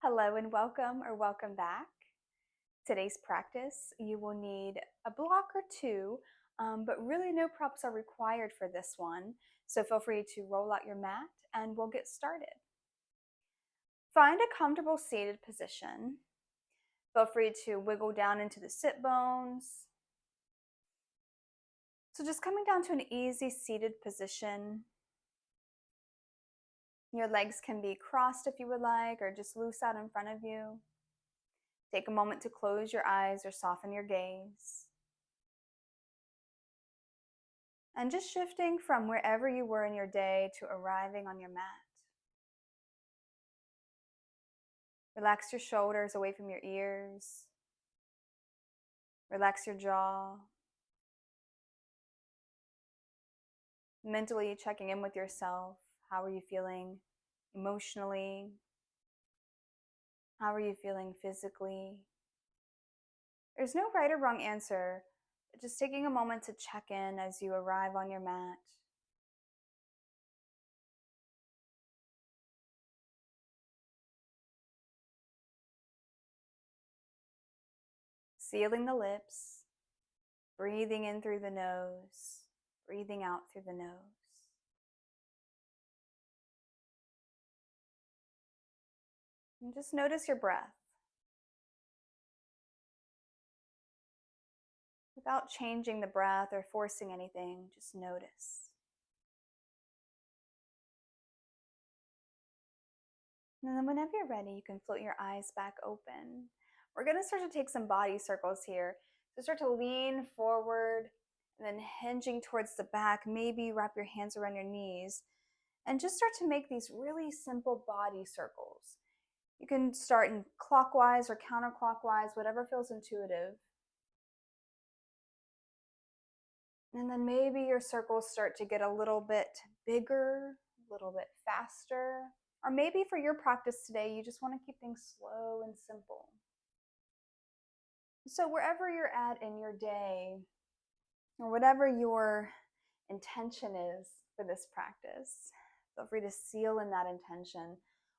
Hello and welcome or welcome back. Today's practice, you will need a block or two, but really no props are required for this one. So feel free to roll out your mat and we'll get started. Find a comfortable seated position. Feel free to wiggle down into the sit bones. So just coming down to an easy seated position. Your legs can be crossed if you would like, or just loose out in front of you. Take a moment to close your eyes or soften your gaze. And just shifting from wherever you were in your day to arriving on your mat. Relax your shoulders away from your ears. Relax your jaw. Mentally checking in with yourself. How are you feeling emotionally? How are you feeling physically? There's no right or wrong answer, but just taking a moment to check in as you arrive on your mat. Sealing the lips, breathing in through the nose, breathing out through the nose. And just notice your breath. Without changing the breath or forcing anything, just notice. And then whenever you're ready, you can float your eyes back open. We're going to start to take some body circles here. So start to lean forward and then hinging towards the back. Maybe wrap your hands around your knees and just start to make these really simple body circles. You can start in clockwise or counterclockwise, whatever feels intuitive. And then maybe your circles start to get a little bit bigger, a little bit faster. Or maybe for your practice today, you just want to keep things slow and simple. So wherever you're at in your day, or whatever your intention is for this practice, feel free to seal in that intention.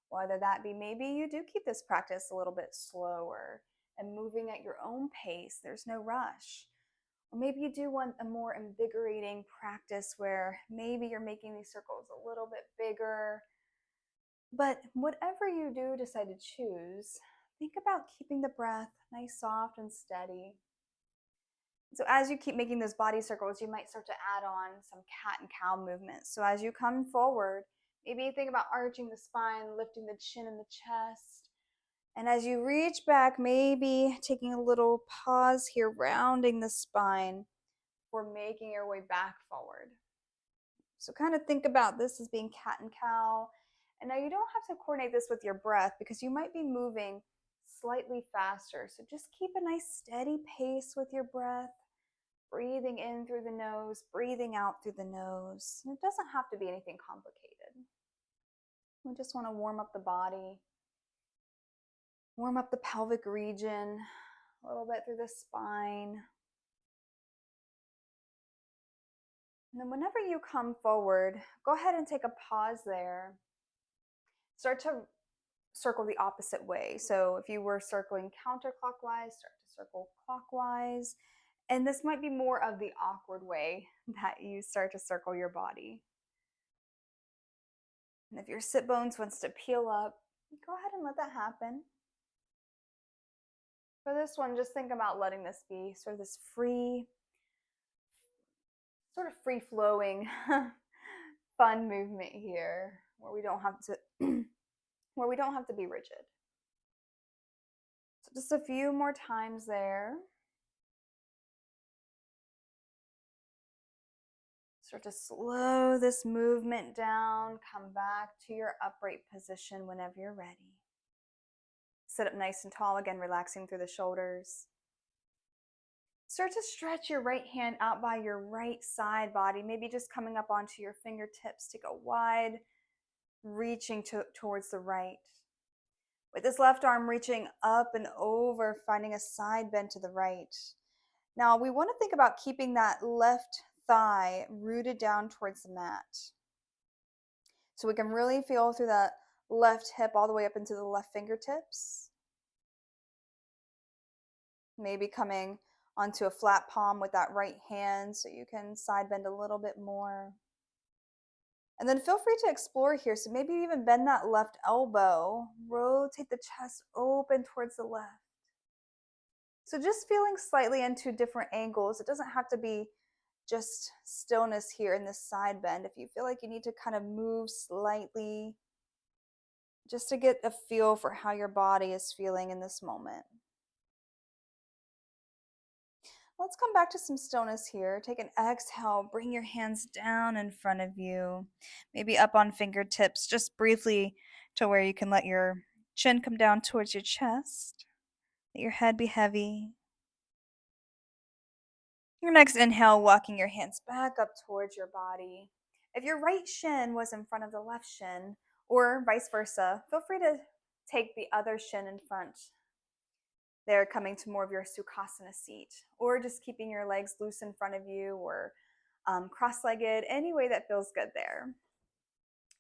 Whether that be maybe you do keep this practice a little bit slower and moving at your own pace. There's no rush. Or maybe you do want a more invigorating practice where maybe you're making these circles a little bit bigger. But whatever you do decide to choose, think about keeping the breath nice, soft, and steady. So as you keep making those body circles, you might start to add on some cat and cow movements. So as you come forward, maybe you think about arching the spine, lifting the chin and the chest. And as you reach back, maybe taking a little pause here, rounding the spine before making your way back forward. So kind of think about this as being cat and cow. And now you don't have to coordinate this with your breath because you might be moving slightly faster. So just keep a nice steady pace with your breath, breathing in through the nose, breathing out through the nose. And it doesn't have to be anything complicated. We just want to warm up the body, warm up the pelvic region, a little bit through the spine. And then whenever you come forward, go ahead and take a pause there. Start to circle the opposite way. So if you were circling counterclockwise, start to circle clockwise. And this might be more of the awkward way that you start to circle your body. And if your sit bones wants to peel up, go ahead and let that happen. For this one, just think about letting this be sort of this free, sort of free-flowing, fun movement here, where we don't have to be rigid. So just a few more times there. Start to slow this movement down. Come back to your upright position whenever you're ready. Sit up nice and tall again, relaxing through the shoulders. Start to stretch your right hand out by your right side body, maybe just coming up onto your fingertips. Take a wide reaching towards the right. With this left arm reaching up and over, finding a side bend to the right. Now we want to think about keeping that left thigh rooted down towards the mat. So we can really feel through that left hip all the way up into the left fingertips. Maybe coming onto a flat palm with that right hand so you can side bend a little bit more. And then feel free to explore here. So maybe even bend that left elbow, rotate the chest open towards the left. So just feeling slightly into different angles. It doesn't have to be just stillness here in this side bend. If you feel like you need to kind of move slightly, just to get a feel for how your body is feeling in this moment. Let's come back to some stillness here. Take an exhale, bring your hands down in front of you, maybe up on fingertips, just briefly to where you can let your chin come down towards your chest, let your head be heavy. Your next inhale, walking your hands back up towards your body. If your right shin was in front of the left shin, or vice versa, feel free to take the other shin in front. They're coming to more of your Sukhasana seat, or just keeping your legs loose in front of you, or cross-legged, any way that feels good there.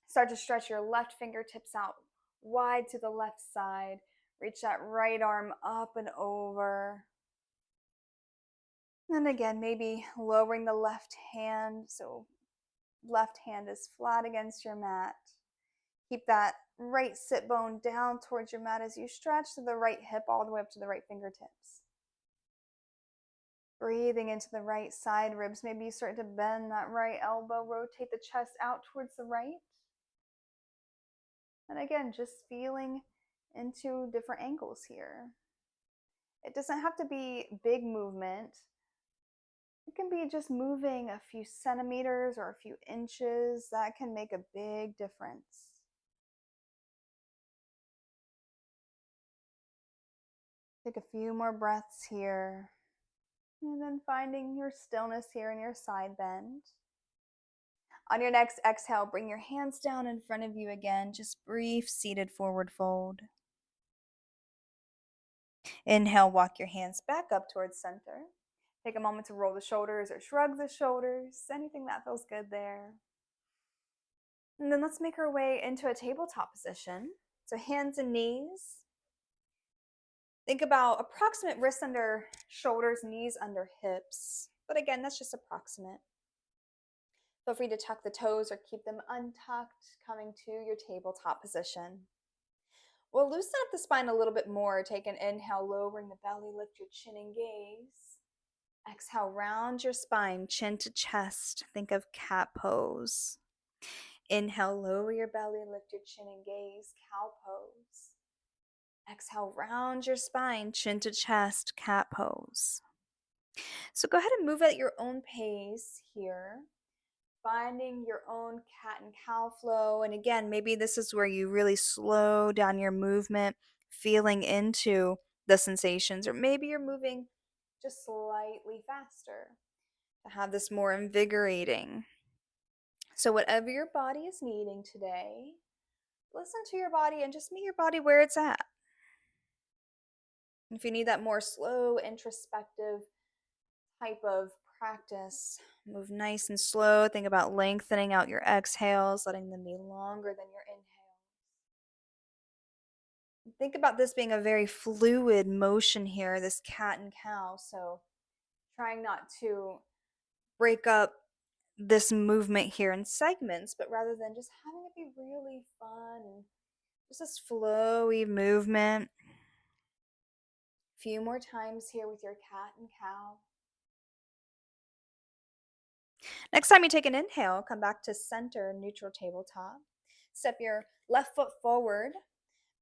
Start to stretch your left fingertips out wide to the left side. Reach that right arm up and over. And again, maybe lowering the left hand, so left hand is flat against your mat. Keep that right sit bone down towards your mat as you stretch to the right hip all the way up to the right fingertips. Breathing into the right side ribs. Maybe you start to bend that right elbow, rotate the chest out towards the right. And again, just feeling into different angles here. It doesn't have to be big movement. It can be just moving a few centimeters or a few inches. That can make a big difference. Take a few more breaths here. And then finding your stillness here in your side bend. On your next exhale, bring your hands down in front of you again. Just brief seated forward fold. Inhale, walk your hands back up towards center. Take a moment to roll the shoulders or shrug the shoulders, anything that feels good there. And then let's make our way into a tabletop position. So hands and knees. Think about approximate wrists under shoulders, knees under hips. But again, that's just approximate. Feel free to tuck the toes or keep them untucked, coming to your tabletop position. We'll loosen up the spine a little bit more. Take an inhale, lowering the belly, lift your chin and gaze. Exhale, round your spine, chin to chest. Think of cat pose. Inhale, lower your belly, lift your chin and gaze, cow pose. Exhale, round your spine, chin to chest, cat pose. So go ahead and move at your own pace here, finding your own cat and cow flow. And again, maybe this is where you really slow down your movement, feeling into the sensations, or maybe you're moving just slightly faster to have this more invigorating. So whatever your body is needing today, listen to your body and just meet your body where it's at. If you need that more slow, introspective type of practice, move nice and slow. Think about lengthening out your exhales, letting them be longer than your inhales. Think about this being a very fluid motion here, this cat and cow. So trying not to break up this movement here in segments, but rather than just having it be really fun and just this flowy movement. A few more times here with your cat and cow. Next time you take an inhale, come back to center, neutral tabletop. Step your left foot forward.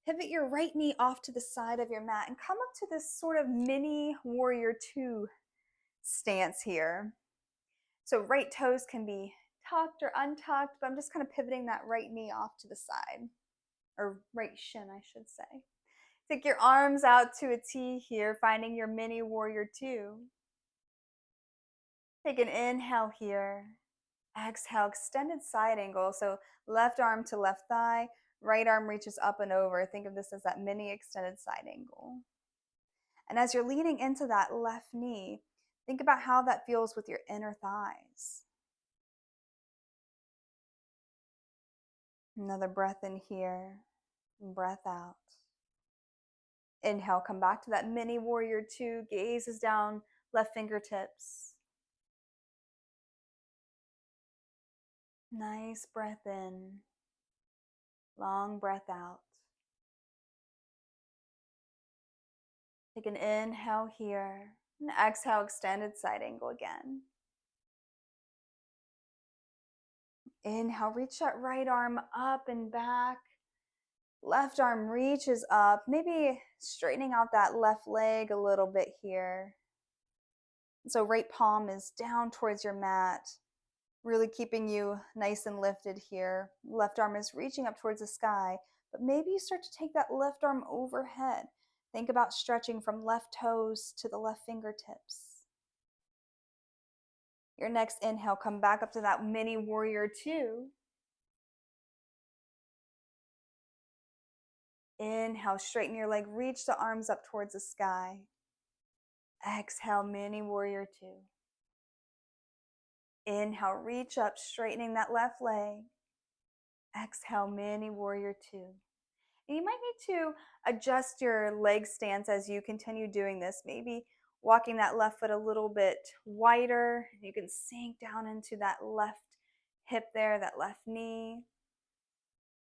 Pivot your right knee off to the side of your mat and come up to this sort of mini warrior two stance here. So right toes can be tucked or untucked, but I'm just kind of pivoting that right knee off to the side, or right shin, I should say. Take your arms out to a T here, finding your mini warrior two. Take an inhale here. Exhale, extended side angle. So left arm to left thigh, right arm reaches up and over. Think of this as that mini extended side angle. And as you're leaning into that left knee, think about how that feels with your inner thighs. Another breath in here. Breath out. Inhale, come back to that mini warrior two. Gazes down, left fingertips. Nice breath in. Long breath out. Take an inhale here. And exhale, extended side angle again. Inhale, reach that right arm up and back. Left arm reaches up, maybe straightening out that left leg a little bit here. So right palm is down towards your mat, really keeping you nice and lifted here. Left arm is reaching up towards the sky, but maybe you start to take that left arm overhead. Think about stretching from left toes to the left fingertips. Your next inhale, come back up to that mini warrior two. Inhale, straighten your leg, reach the arms up towards the sky. Exhale, mini warrior two. Inhale, reach up, straightening that left leg. Exhale, mini warrior two. And you might need to adjust your leg stance as you continue doing this. Maybe walking that left foot a little bit wider. You can sink down into that left hip there, that left knee.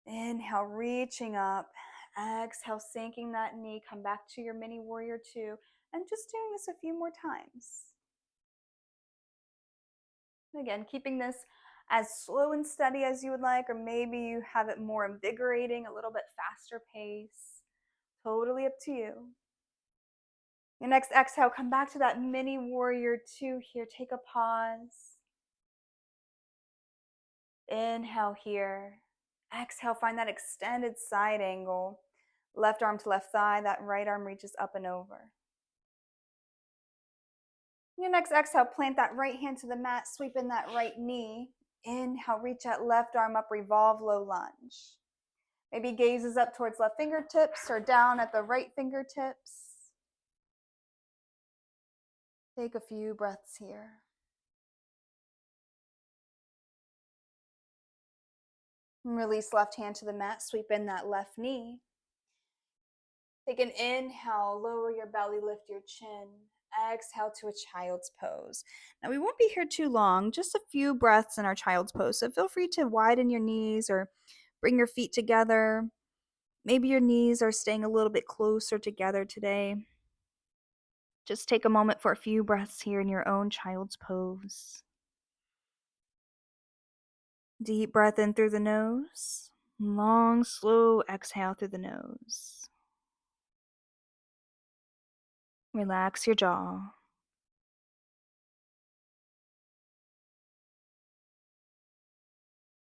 Inhale, reaching up. Exhale, sinking that knee. Come back to your mini warrior two. And just doing this a few more times. Again, keeping this as slow and steady as you would like, or maybe you have it more invigorating, a little bit faster pace. Totally up to you. Your next exhale, come back to that mini warrior two here. Take a pause. Inhale here. Exhale, find that extended side angle. Left arm to left thigh, that right arm reaches up and over. Your next exhale, plant that right hand to the mat, sweep in that right knee. Inhale, reach that left arm up, revolve, low lunge. Maybe gazes up towards left fingertips or down at the right fingertips. Take a few breaths here. And release left hand to the mat, sweep in that left knee. Take an inhale, lower your belly, lift your chin. Exhale to a child's pose. Now we won't be here too long, just a few breaths in our child's pose. So feel free to widen your knees or bring your feet together. Maybe your knees are staying a little bit closer together today. Just take a moment for a few breaths here in your own child's pose. Deep breath in through the nose. Long, slow exhale through the nose. Relax your jaw.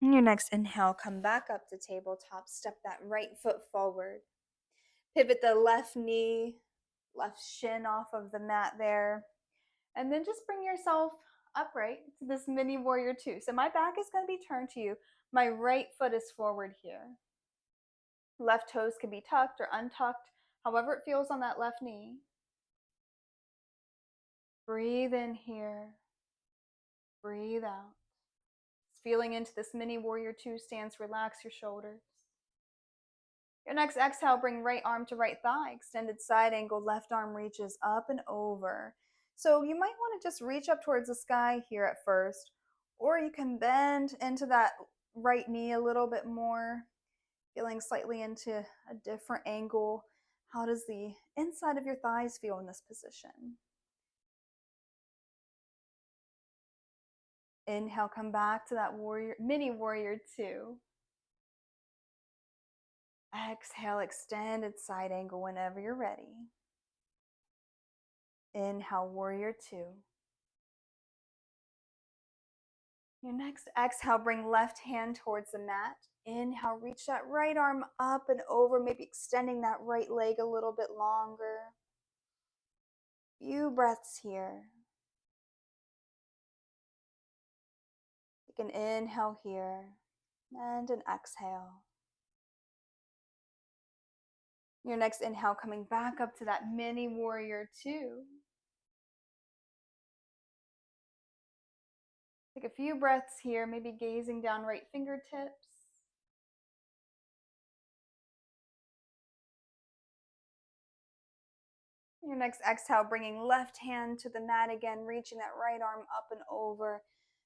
In your next inhale, come back up to tabletop. Step that right foot forward. Pivot the left knee, left shin off of the mat there. And then just bring yourself upright to this mini warrior two. So my back is going to be turned to you. My right foot is forward here. Left toes can be tucked or untucked, however it feels on that left knee. Breathe in here. Breathe out. Feeling into this mini warrior two stance, relax your shoulders. Your next exhale, bring right arm to right thigh, extended side angle, left arm reaches up and over. So you might want to just reach up towards the sky here at first, or you can bend into that right knee a little bit more, feeling slightly into a different angle. How does the inside of your thighs feel in this position? Inhale, come back to that mini warrior two. Exhale, extended side angle whenever you're ready. Inhale, warrior two. Your next exhale, bring left hand towards the mat. Inhale, reach that right arm up and over, maybe extending that right leg a little bit longer. Few breaths here. Take an inhale here and an exhale. Your next inhale, coming back up to that mini warrior two. Take a few breaths here, maybe gazing down right fingertips. Your next exhale, bringing left hand to the mat again, reaching that right arm up and over,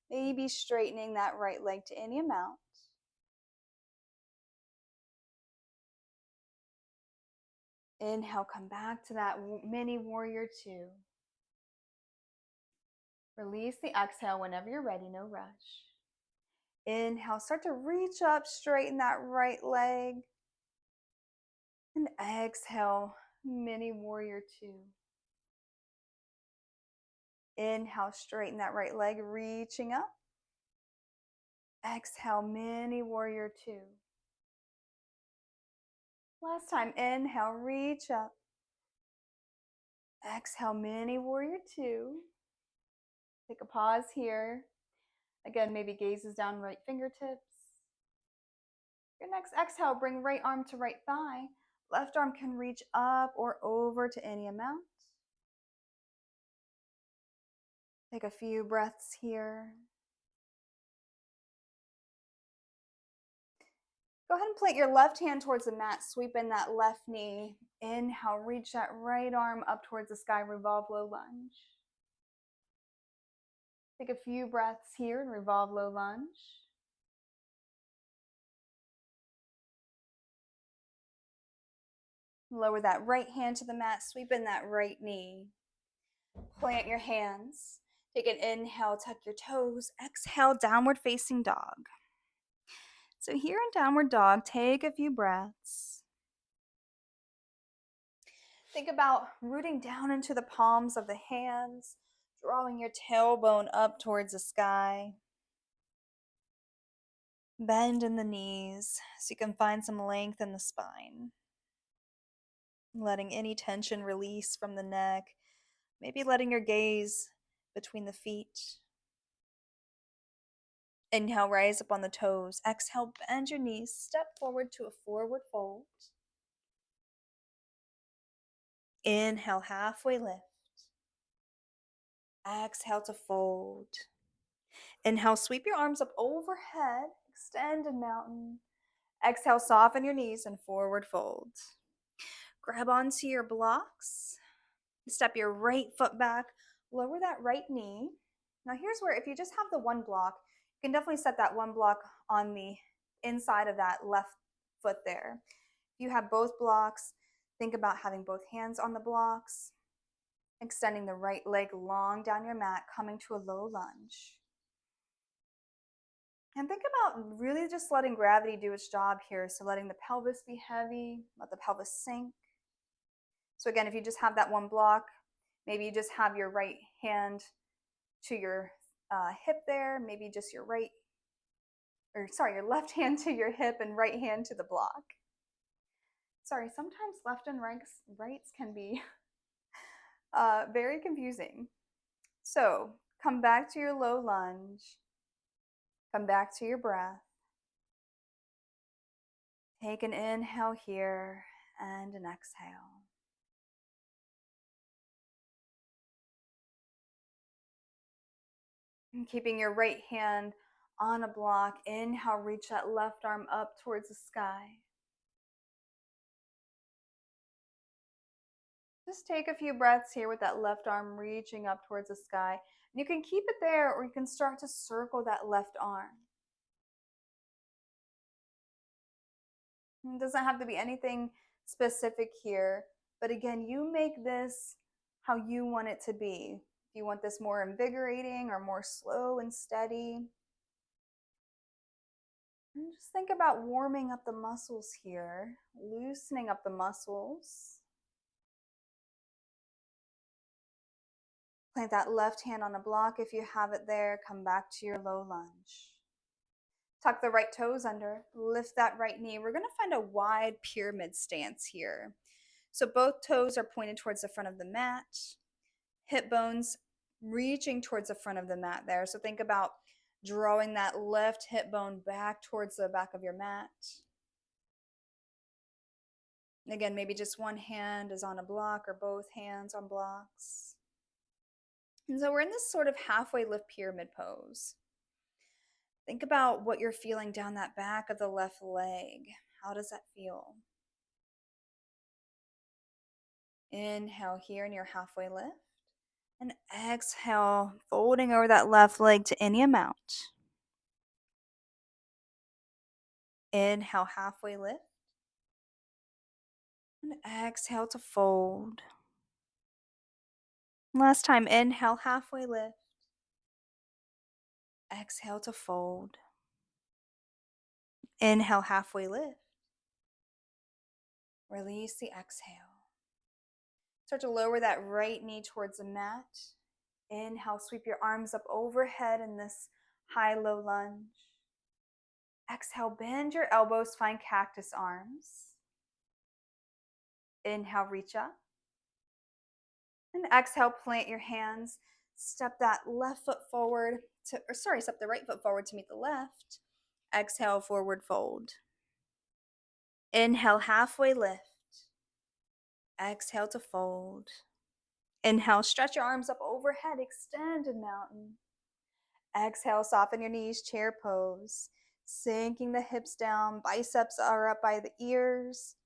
maybe straightening that right leg to any amount. Inhale, come back to that mini warrior two. Release the exhale whenever you're ready, no rush. Inhale, start to reach up, straighten that right leg. And exhale, mini warrior two. Inhale, straighten that right leg, reaching up. Exhale, mini warrior two. Last time, inhale, reach up. Exhale, mini warrior two. Take a pause here. Again, maybe gazes down right fingertips. Your next exhale, bring right arm to right thigh. Left arm can reach up or over to any amount. Take a few breaths here. Go ahead and plant your left hand towards the mat, sweep in that left knee. Inhale, reach that right arm up towards the sky, revolve low lunge. Take a few breaths here and revolve low lunge. Lower that right hand to the mat, sweep in that right knee. Plant your hands. Take an inhale, tuck your toes. Exhale, downward facing dog. So here in downward dog, take a few breaths. Think about rooting down into the palms of the hands, drawing your tailbone up towards the sky. Bend in the knees so you can find some length in the spine. Letting any tension release from the neck. Maybe letting your gaze between the feet. Inhale, rise up on the toes. Exhale, bend your knees. Step forward to a forward fold. Inhale, halfway lift. Exhale to fold. Inhale, sweep your arms up overhead. Extended mountain. Exhale, soften your knees and forward fold. Grab onto your blocks. Step your right foot back. Lower that right knee. Now here's where if you just have the one block, you can definitely set that one block on the inside of that left foot there. If you have both blocks, think about having both hands on the blocks, extending the right leg long down your mat, coming to a low lunge. And think about really just letting gravity do its job here. So letting the pelvis be heavy, let the pelvis sink. So again, if you just have that one block, maybe you just have your right hand to your hip there, maybe just your your left hand to your hip and right hand to the block. Sorry, sometimes left and rights can be very confusing. So come back to your low lunge. Come back to your breath. Take an inhale here and an exhale. And keeping your right hand on a block, inhale, reach that left arm up towards the sky. Just take a few breaths here with that left arm reaching up towards the sky. And you can keep it there or you can start to circle that left arm. It doesn't have to be anything specific here, but again, you make this how you want it to be. If you want this more invigorating or more slow and steady. And just think about warming up the muscles here, loosening up the muscles. Plant that left hand on a block if you have it there. Come back to your low lunge. Tuck the right toes under, lift that right knee. We're gonna find a wide pyramid stance here. So both toes are pointed towards the front of the mat. Hip bones reaching towards the front of the mat there. So think about drawing that left hip bone back towards the back of your mat. Again, maybe just one hand is on a block or both hands on blocks. And so we're in this sort of halfway lift pyramid pose. Think about what you're feeling down that back of the left leg. How does that feel? Inhale here in your halfway lift. And exhale, folding over that left leg to any amount. Inhale, halfway lift. And exhale to fold. Last time, inhale, halfway lift. Exhale to fold. Inhale, halfway lift. Release the exhale. Start to lower that right knee towards the mat. Inhale, sweep your arms up overhead in this high-low lunge. Exhale, bend your elbows, find cactus arms. Inhale, reach up. And exhale, plant your hands. Step that left foot forward step the right foot forward to meet the left. Exhale, forward fold. Inhale, halfway lift. Exhale to fold. Inhale, stretch your arms up overhead, extended mountain. Exhale, soften your knees, chair pose. Sinking the hips down, biceps are up by the ears.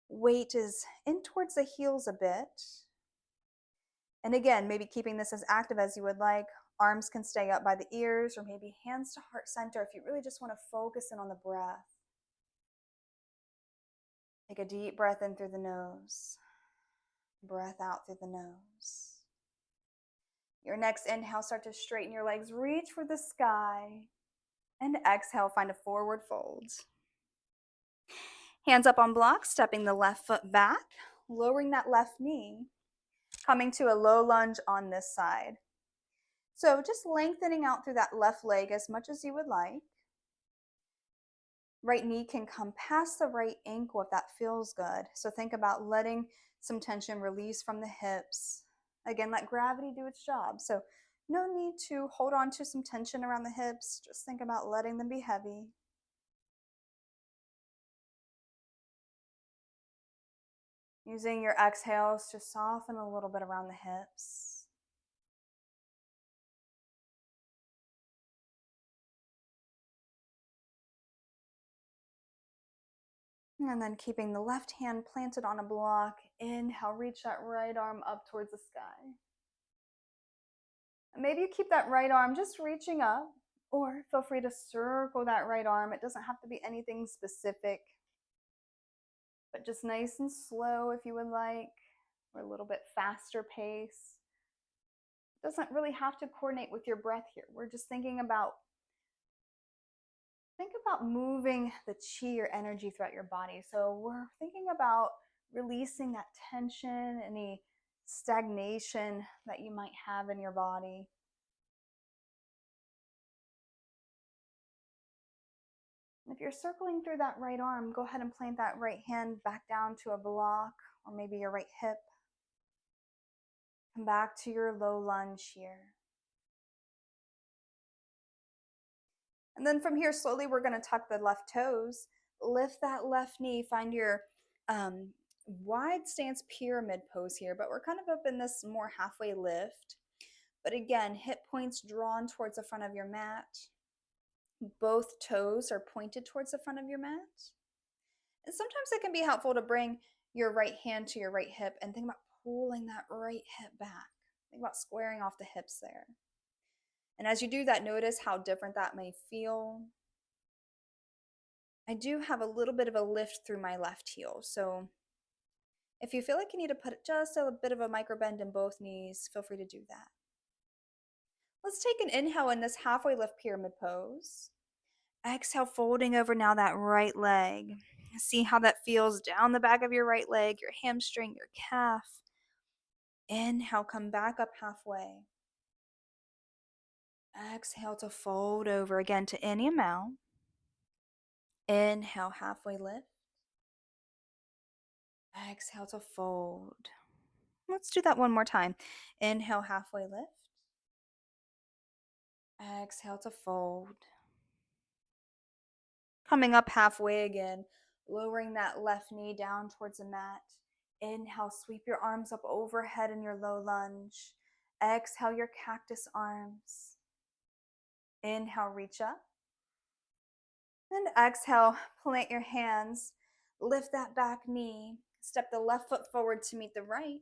Weight is in towards the heels a bit. And again, maybe keeping this as active as you would like. Arms can stay up by the ears, or maybe hands to heart center if you really just want to focus in on the breath. Take a deep breath in through the nose. Breath out through the nose. Your next inhale, start to straighten your legs, reach for the sky. And exhale, find a forward fold. Hands up on blocks, stepping the left foot back, lowering that left knee, coming to a low lunge on this side. So just lengthening out through that left leg as much as you would like. Right knee can come past the right ankle if that feels good. So think about letting some tension release from the hips. Again, let gravity do its job. So no need to hold on to some tension around the hips. Just think about letting them be heavy. Using your exhales to soften a little bit around the hips. And then keeping the left hand planted on a block. Inhale, reach that right arm up towards the sky. And maybe you keep that right arm just reaching up, or feel free to circle that right arm. It doesn't have to be anything specific, but just nice and slow if you would like, or a little bit faster pace. It doesn't really have to coordinate with your breath here. We're just thinking about moving the chi or energy throughout your body. So we're thinking about releasing that tension, any stagnation that you might have in your body. If you're circling through that right arm, go ahead and plant that right hand back down to a block, or maybe your right hip. Come back to your low lunge here. And then from here, slowly we're going to tuck the left toes, lift that left knee, find your wide stance pyramid pose here, but we're kind of up in this more halfway lift. But again, hip points drawn towards the front of your mat. Both toes are pointed towards the front of your mat. And sometimes it can be helpful to bring your right hand to your right hip and think about pulling that right hip back. Think about squaring off the hips there. And as you do that, notice how different that may feel. I do have a little bit of a lift through my left heel. So if you feel like you need to put just a bit of a micro bend in both knees, feel free to do that. Let's take an inhale in this halfway lift pyramid pose. Exhale, folding over now that right leg. See how that feels down the back of your right leg, your hamstring, your calf. Inhale, come back up halfway. Exhale to fold over again to any amount. Inhale, halfway lift. Exhale to fold. Let's do that one more time. Inhale, halfway lift. Exhale to fold. Coming up halfway again, lowering that left knee down towards the mat. Inhale, sweep your arms up overhead in your low lunge. Exhale, your cactus arms. Inhale, reach up. And exhale, plant your hands. Lift that back knee. Step the left foot forward to meet the right.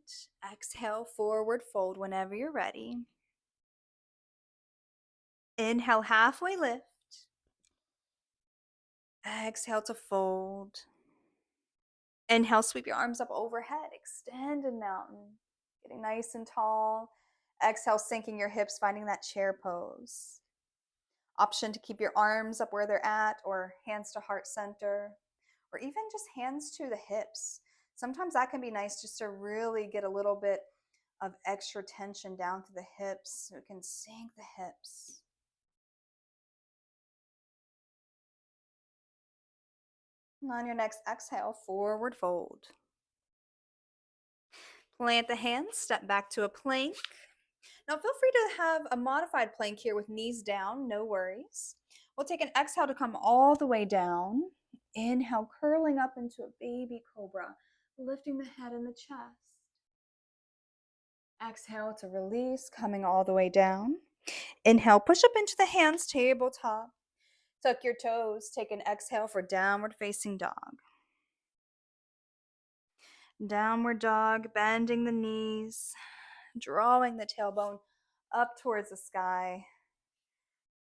Exhale, forward fold whenever you're ready. Inhale, halfway lift. Exhale to fold. Inhale, sweep your arms up overhead. Extended mountain. Getting nice and tall. Exhale, sinking your hips, finding that chair pose. Option to keep your arms up where they're at, or hands to heart center, or even just hands to the hips. Sometimes that can be nice just to really get a little bit of extra tension down through the hips so it can sink the hips. And on your next exhale, forward fold. Plant the hands, step back to a plank. Now feel free to have a modified plank here with knees down, no worries. We'll take an exhale to come all the way down. Inhale, curling up into a baby cobra, lifting the head and the chest. Exhale to release, coming all the way down. Inhale, push up into the hands, tabletop. Tuck your toes, take an exhale for downward facing dog. Downward dog, bending the knees, drawing the tailbone up towards the sky.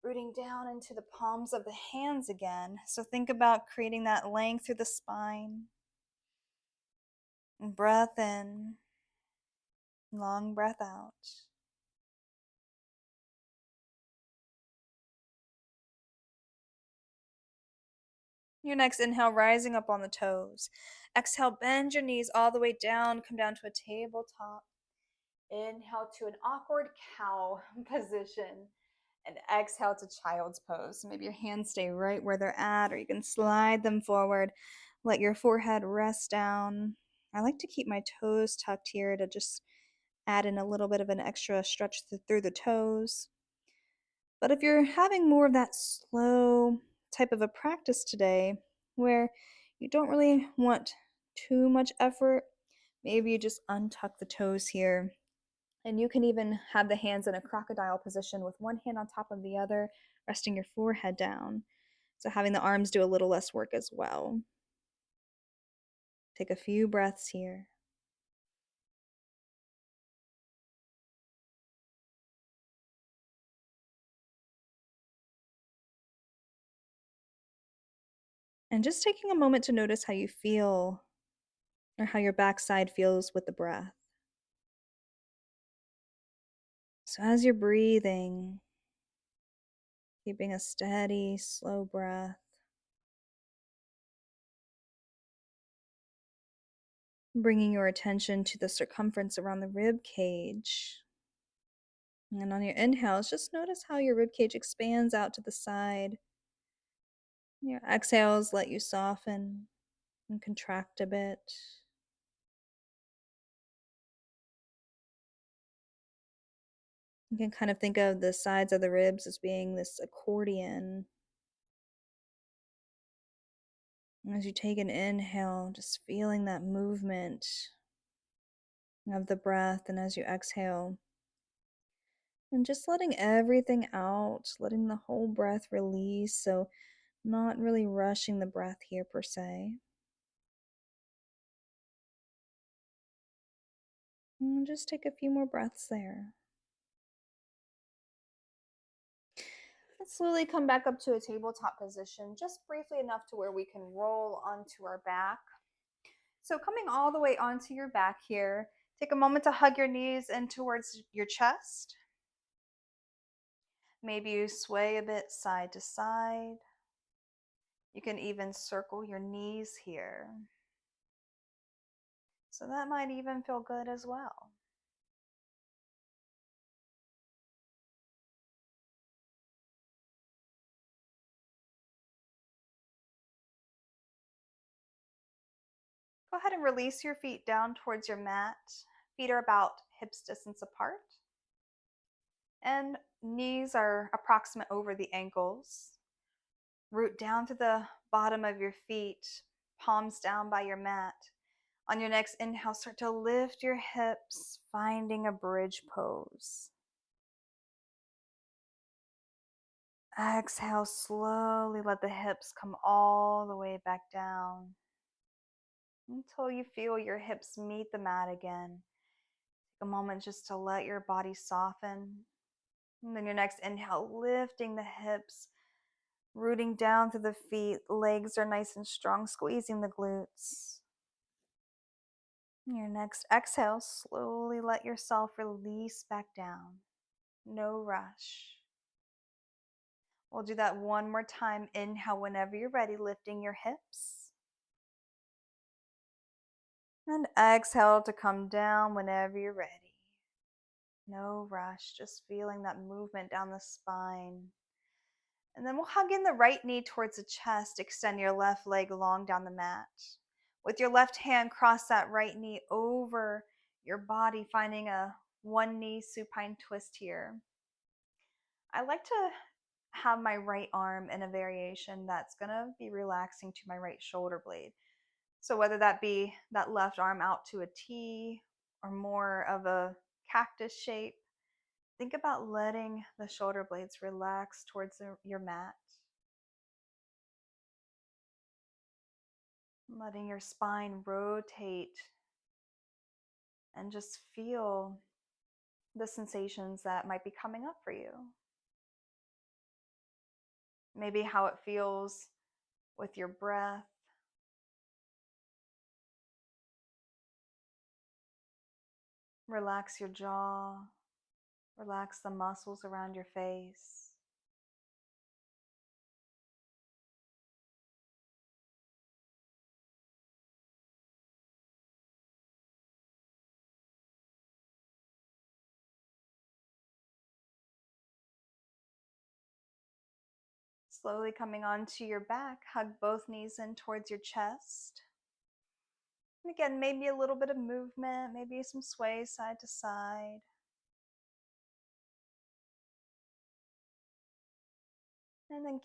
Rooting down into the palms of the hands again. So think about creating that length through the spine. And breath in, long breath out. Your next inhale, rising up on the toes. Exhale, bend your knees all the way down, come down to a tabletop. Inhale to an awkward cow position. And exhale to child's pose. So maybe your hands stay right where they're at, or you can slide them forward. Let your forehead rest down. I like to keep my toes tucked here to just add in a little bit of an extra stretch through the toes. But if you're having more of that slow type of a practice today, where you don't really want too much effort, maybe you just untuck the toes here. And you can even have the hands in a crocodile position with one hand on top of the other, resting your forehead down. So having the arms do a little less work as well. Take a few breaths here. And just taking a moment to notice how you feel, or how your backside feels with the breath. So as you're breathing, keeping a steady, slow breath, bringing your attention to the circumference around the rib cage. And on your inhales, just notice how your rib cage expands out to the side. Your exhales let you soften and contract a bit. You can kind of think of the sides of the ribs as being this accordion. As you take an inhale, just feeling that movement of the breath, and as you exhale, and just letting everything out, letting the whole breath release. So, not really rushing the breath here per se. And just take a few more breaths there. Let's slowly come back up to a tabletop position, just briefly enough to where we can roll onto our back. So coming all the way onto your back here, take a moment to hug your knees in towards your chest. Maybe you sway a bit side to side. You can even circle your knees here. So that might even feel good as well. Go ahead and release your feet down towards your mat. Feet are about hips distance apart. And knees are approximate over the ankles. Root down to the bottom of your feet, palms down by your mat. On your next inhale, start to lift your hips, finding a bridge pose. Exhale, slowly let the hips come all the way back down. until you feel your hips meet the mat again. Take a moment just to let your body soften. And then your next inhale, lifting the hips, rooting down through the feet. Legs are nice and strong, squeezing the glutes. Your next exhale, slowly let yourself release back down. No rush. We'll do that one more time. Inhale whenever you're ready, lifting your hips. And exhale to come down whenever you're ready. No rush, just feeling that movement down the spine. And then we'll hug in the right knee towards the chest. Extend your left leg long down the mat. With your left hand, cross that right knee over your body, finding a one knee supine twist here. I like to have my right arm in a variation that's going to be relaxing to my right shoulder blade. So whether that be that left arm out to a T or more of a cactus shape, think about letting the shoulder blades relax towards your mat. Letting your spine rotate and just feel the sensations that might be coming up for you. Maybe how it feels with your breath. Relax your jaw. Relax the muscles around your face. Slowly coming onto your back, hug both knees in towards your chest. And again, maybe a little bit of movement, maybe some sway side to side. And then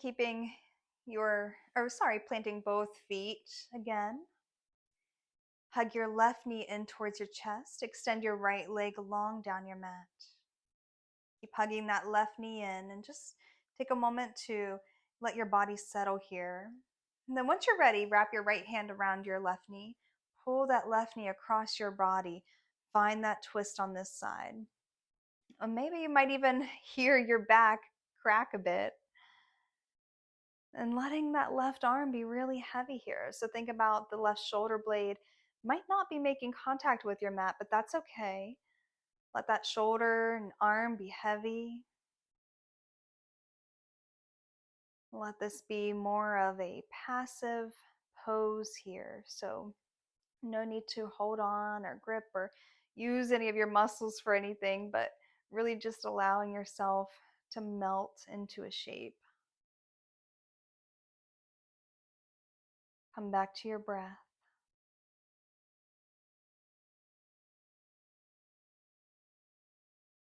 planting both feet again. Hug your left knee in towards your chest. Extend your right leg long down your mat. Keep hugging that left knee in and just take a moment to let your body settle here. And then once you're ready, wrap your right hand around your left knee. Pull that left knee across your body. Find that twist on this side. Or maybe you might even hear your back crack a bit. And letting that left arm be really heavy here. So think about the left shoulder blade might not be making contact with your mat, but that's okay. Let that shoulder and arm be heavy. Let this be more of a passive pose here. So no need to hold on or grip or use any of your muscles for anything, but really just allowing yourself to melt into a shape. Come back to your breath.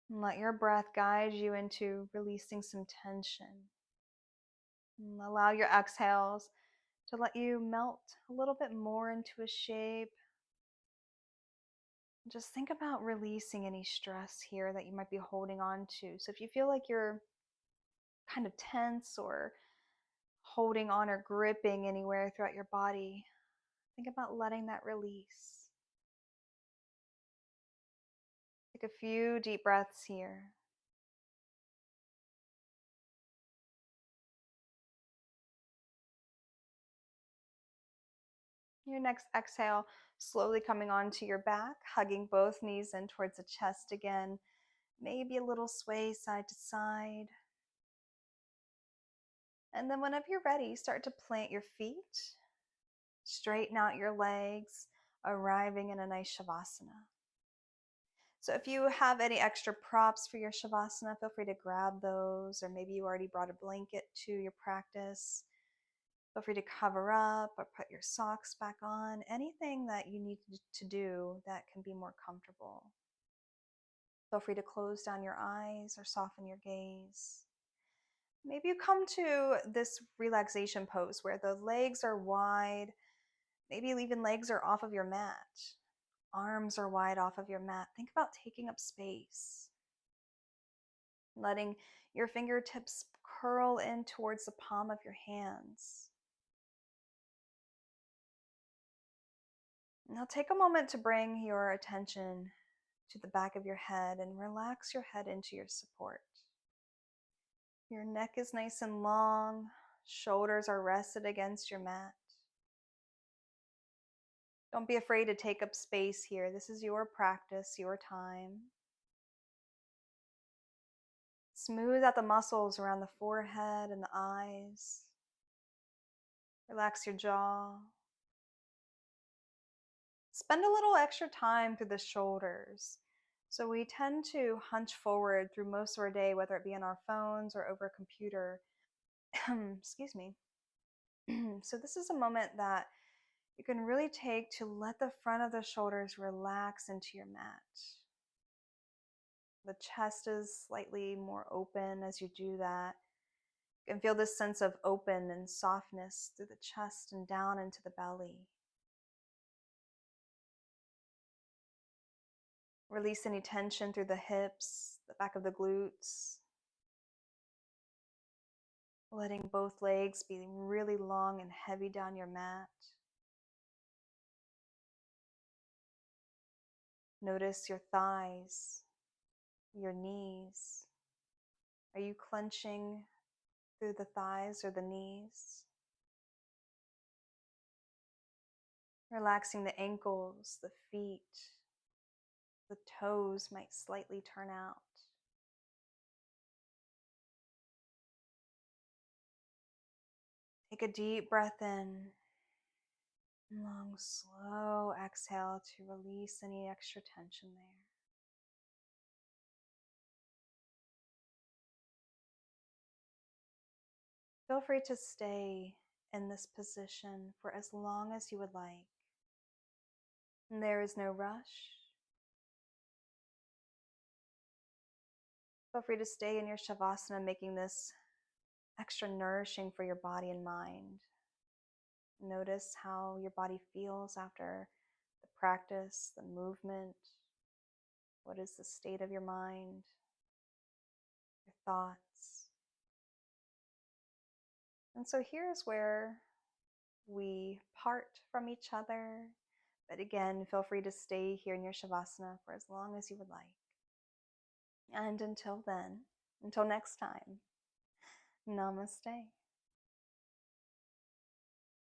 And let your breath guide you into releasing some tension. And allow your exhales to let you melt a little bit more into a shape. Just think about releasing any stress here that you might be holding on to. So if you feel like you're kind of tense or holding on or gripping anywhere throughout your body, think about letting that release. Take a few deep breaths here. Your next exhale, slowly coming onto your back, hugging both knees in towards the chest again. Maybe a little sway side to side. And then whenever you're ready, start to plant your feet, straighten out your legs, arriving in a nice shavasana. So if you have any extra props for your shavasana, feel free to grab those, or maybe you already brought a blanket to your practice. Feel free to cover up or put your socks back on, anything that you need to do that can be more comfortable. Feel free to close down your eyes or soften your gaze. Maybe you come to this relaxation pose where the legs are wide, maybe even legs are off of your mat. Arms are wide off of your mat. Think about taking up space. Letting your fingertips curl in towards the palm of your hands. Now take a moment to bring your attention to the back of your head and relax your head into your support. Your neck is nice and long, shoulders are rested against your mat. Don't be afraid to take up space here. This is your practice, your time. Smooth out the muscles around the forehead and the eyes. Relax your jaw. Spend a little extra time through the shoulders. So we tend to hunch forward through most of our day, whether it be on our phones or over a computer. Excuse me. So this is a moment that you can really take to let the front of the shoulders relax into your mat. The chest is slightly more open as you do that. You can feel this sense of open and softness through the chest and down into the belly. Release any tension through the hips, the back of the glutes. Letting both legs be really long and heavy down your mat. Notice your thighs, your knees. Are you clenching through the thighs or the knees? Relaxing the ankles, the feet, the toes might slightly turn out. Take a deep breath in. Long, slow exhale to release any extra tension there. Feel free to stay in this position for as long as you would like. And there is no rush. Feel free to stay in your Shavasana, making this extra nourishing for your body and mind. Notice how your body feels after the practice, the movement. What is the state of your mind, your thoughts? And so here's where we part from each other. But again, feel free to stay here in your Shavasana for as long as you would like. And until then, until next time, Namaste.